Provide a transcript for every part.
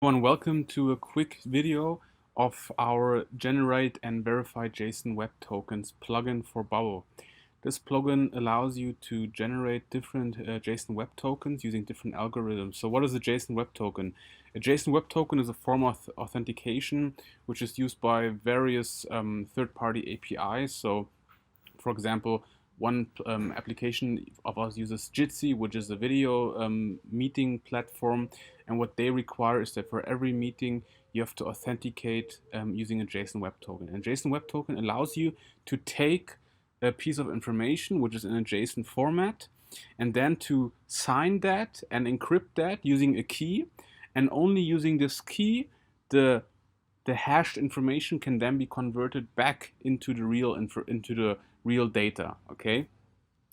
Everyone, welcome to a quick video of our Generate and Verify JSON Web Tokens plugin for Bubble. This plugin allows you to generate different JSON Web Tokens using different algorithms. So what is a JSON Web Token? A JSON Web Token is a form of authentication which is used by various third-party APIs. So for example, one application of ours uses Jitsi, which is a video meeting platform, and what they require is that for every meeting you have to authenticate using a JSON Web Token. And JSON Web Token allows you to take a piece of information which is in a JSON format and then to sign that and encrypt that using a key, and only using this key the hashed information can then be converted back into the real data, okay?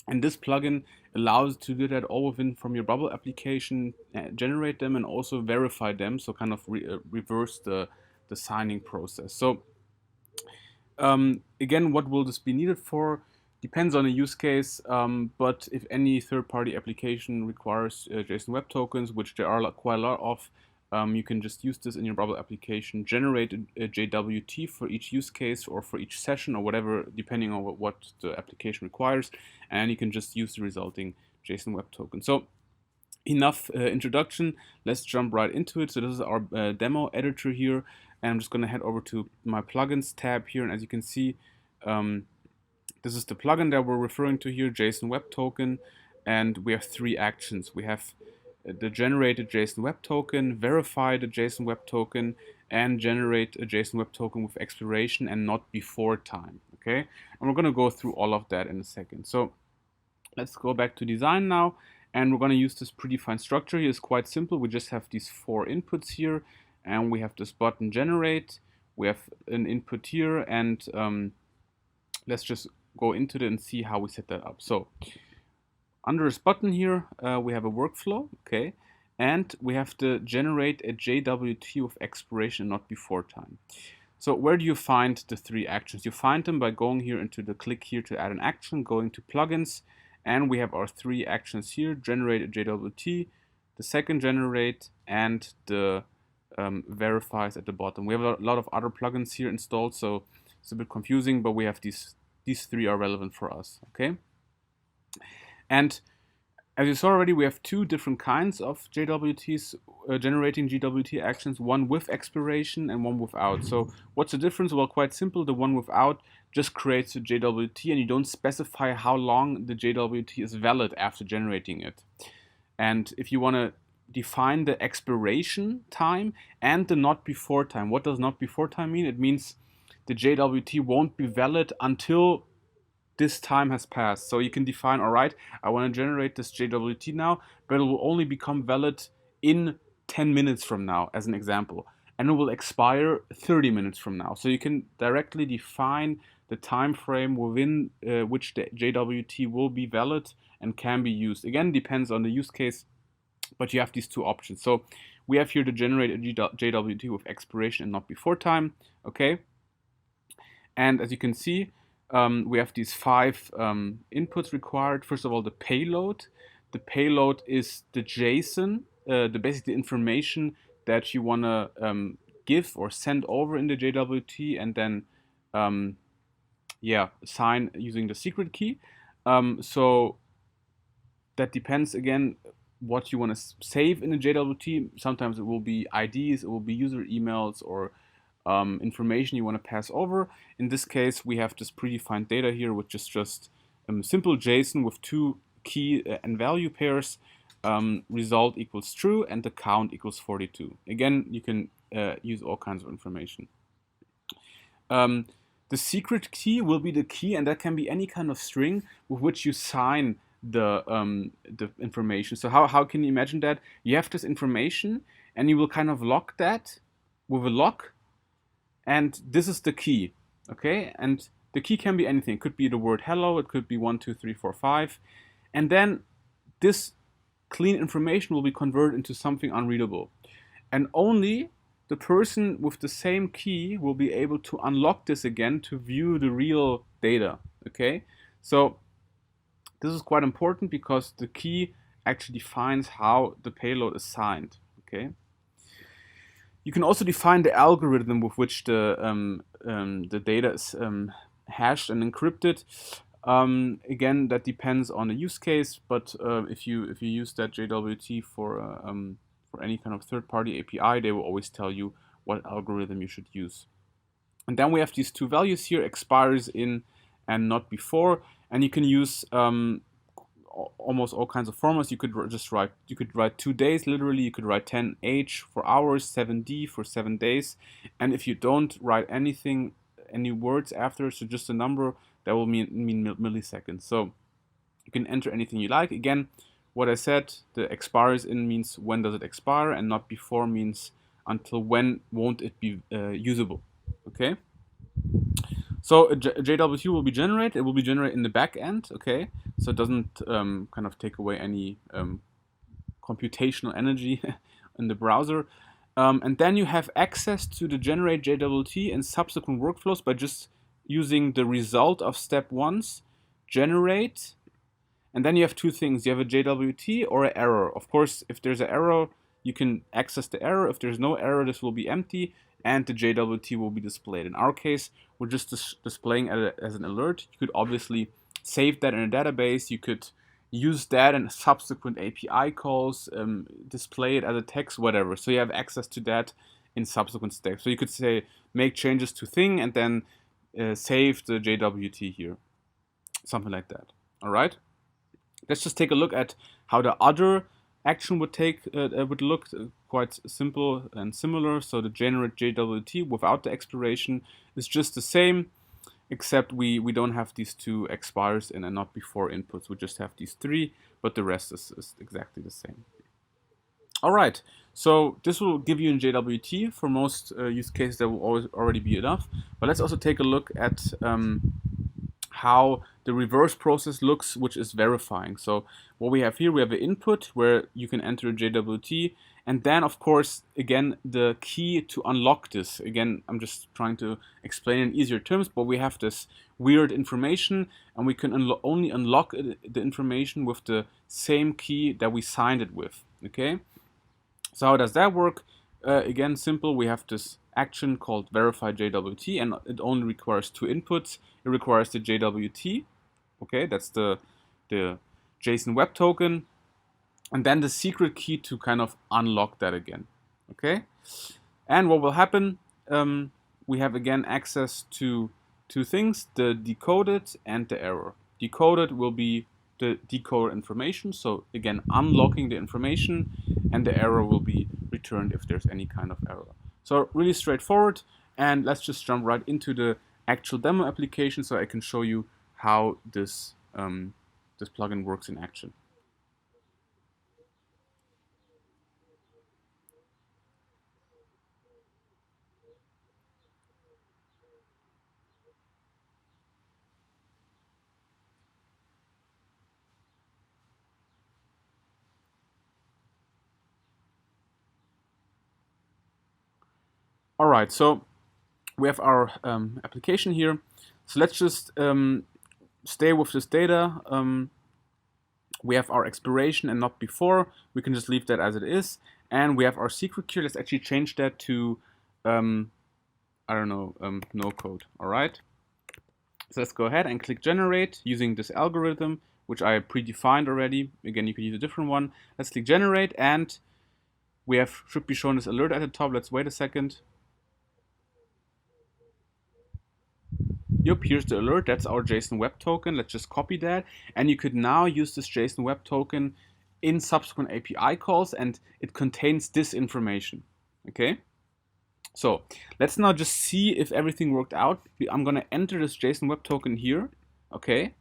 And this plugin allows to do that all within from your Bubble application, generate them and also verify them, so kind of reverse the signing process. So again, what will this be needed for? Depends on the use case, but if any third-party application requires JSON Web Tokens, which there are quite a lot of, you can just use this in your Bubble application, generate a JWT for each use case or for each session or whatever, depending on what the application requires, and you can just use the resulting JSON Web Token. So enough introduction, let's jump right into it. So this is our demo editor here, and I'm just going to head over to my plugins tab here, and as you can see, this is the plugin that we're referring to here, JSON Web Token, and we have three actions. We have the generated JSON Web Token, verify the JSON Web Token, and generate a JSON Web Token with expiration and not before time, okay? And we're going to go through all of that in a second. So let's go back to design now, and we're going to use this predefined structure here. It's quite simple. We just have these four inputs here, and we have this button generate. We have an input here, and let's just go into it and see how we set that up. So under this button here, we have a workflow, okay, and we have to generate a JWT with expiration, not before time. So where do you find the three actions? You find them by going here into the click here to add an action, going to plugins, and we have our three actions here: generate a JWT, the second generate, and the verifies at the bottom. We have a lot of other plugins here installed, so it's a bit confusing, but we have these three are relevant for us, okay? And as you saw already, we have two different kinds of JWTs generating JWT actions, one with expiration and one without. So what's the difference? Well, quite simple. The one without just creates a JWT and you don't specify how long the JWT is valid after generating it. And if you want to define the expiration time and the not before time, what does not before time mean? It means the JWT won't be valid until this time has passed. So you can define, all right, I want to generate this JWT now, but it will only become valid in 10 minutes from now, as an example, and it will expire 30 minutes from now. So you can directly define the time frame within which the JWT will be valid and can be used. Again, depends on the use case, but you have these two options. So we have here to generate a JWT with expiration and not before time, okay? And as you can see, we have these five inputs required. First of all, the payload. The payload is the JSON, the basically information that you want to give or send over in the JWT, and then sign using the secret key. So that depends again what you want to save in the JWT. Sometimes it will be IDs, it will be user emails, or information you want to pass over. In this case, we have this predefined data here, which is just simple JSON with two key and value pairs. Result equals true and the count equals 42. Again, you can use all kinds of information. The secret key will be the key, and that can be any kind of string with which you sign the information. So how can you imagine that? You have this information and you will kind of lock that with a lock, and this is the key, okay? And the key can be anything. It could be the word hello, it could be 1, 2, 3, 4, 5. And then this clean information will be converted into something unreadable. And only the person with the same key will be able to unlock this again to view the real data, okay? So this is quite important because the key actually defines how the payload is signed, okay? You can also define the algorithm with which the data is hashed and encrypted. Again, that depends on the use case, but if you use that JWT for any kind of third-party API, they will always tell you what algorithm you should use. And then we have these two values here, expires in and not before, and you can use almost all kinds of formats. You could just write, 2 days literally, you could write 10H for hours, 7D for 7 days, and if you don't write anything, any words after, so just a number, that will mean milliseconds. So you can enter anything you like. Again, what I said, the expires in means when does it expire, and not before means until when won't it be usable. Okay. So a JWT will be generated. It will be generated in the back end. Okay. So it doesn't kind of take away any computational energy in the browser. And then you have access to the generate JWT in subsequent workflows by just using the result of step 1's generate. And then you have two things. You have a JWT or an error. Of course, if there's an error, you can access the error. If there's no error, this will be empty and the JWT will be displayed. In our case, we're just displaying it as an alert. You could obviously save that in a database. You could use that in subsequent API calls, display it as a text, whatever. So you have access to that in subsequent steps. So you could say, make changes to thing and then save the JWT here. Something like that. All right. Let's just take a look at how the other action would look. Quite simple and similar. So the generate JWT without the expiration is just the same, except we don't have these two expires in and not before inputs. We just have these three, but the rest is exactly the same. All right, so this will give you in JWT. For most use cases, that will already be enough. But let's also take a look at how the reverse process looks, which is verifying. So what we have here, we have an input where you can enter a JWT, and then of course, again, the key to unlock this, again, I'm just trying to explain in easier terms, but we have this weird information, and we can only unlock the information with the same key that we signed it with, okay? So how does that work? Again, simple, we have this action called verify JWT, and it only requires two inputs. It requires the JWT, okay, that's the JSON Web Token, and then the secret key to kind of unlock that again, okay? And what will happen, we have again access to two things, the decoded and the error. Decoded will be the decoder information, so again, unlocking the information, and the error will be returned if there's any kind of error. So really straightforward, and let's just jump right into the actual demo application so I can show you how this plugin works in action. All right, so we have our application here. So let's just stay with this data. We have our expiration and not before. We can just leave that as it is. And we have our secret key. Let's actually change that to, I don't know, no code. All right. So let's go ahead and click generate using this algorithm, which I predefined already. Again, you could use a different one. Let's click generate, and we should be shown this alert at the top. Let's wait a second. Yep, here's the alert. That's our JSON Web Token. Let's just copy that. And you could now use this JSON Web Token in subsequent API calls, and it contains this information. Okay? So let's now just see if everything worked out. I'm going to enter this JSON Web Token here. Okay?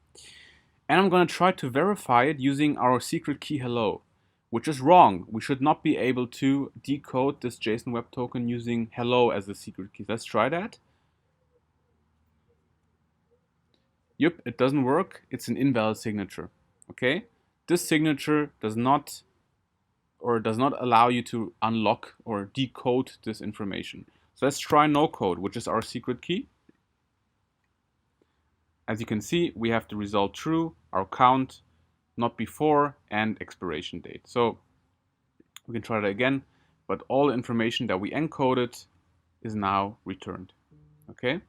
And I'm going to try to verify it using our secret key hello, which is wrong. We should not be able to decode this JSON Web Token using hello as the secret key. Let's try that. Yep, it doesn't work. It's an invalid signature. Okay, this signature does not allow you to unlock or decode this information. So let's try no code, which is our secret key. As you can see, we have the result true, our count, not before, and expiration date. So we can try that again. but all the information that we encoded is now returned. Okay.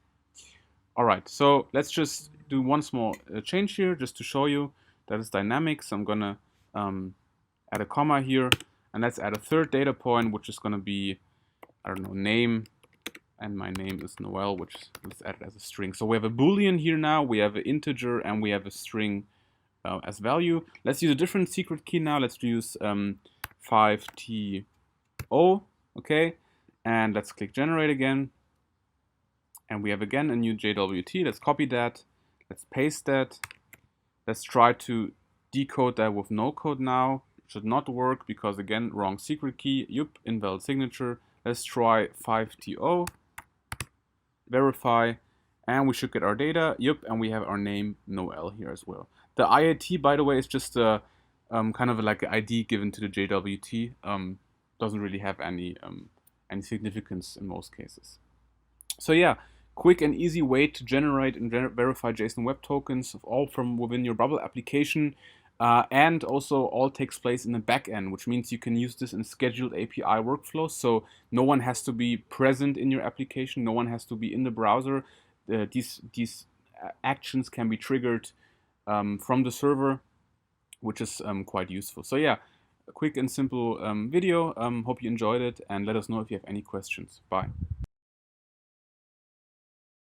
All right. So let's just do one small change here, just to show you that it's dynamic. So I'm gonna add a comma here, and let's add a third data point, which is gonna be, I don't know, name, and my name is Noel, which let's add it as a string. So we have a Boolean here now, we have an integer, and we have a string as value. Let's use a different secret key now. Let's use 5TO, okay? And let's click generate again. And we have again a new JWT. Let's copy that. Let's paste that. Let's try to decode that with no code now. It should not work because, again, wrong secret key. Yup, invalid signature. Let's try 5TO. Verify. And we should get our data. Yup, and we have our name Noel here as well. The IIT, by the way, is just a kind of like an ID given to the JWT. Doesn't really have any significance in most cases. So yeah, quick and easy way to generate and verify JSON Web Tokens, all from within your Bubble application. And also all takes place in the backend, which means you can use this in scheduled API workflows. So no one has to be present in your application. No one has to be in the browser. These actions can be triggered from the server, which is quite useful. So yeah, a quick and simple video. Hope you enjoyed it, and let us know if you have any questions. Bye.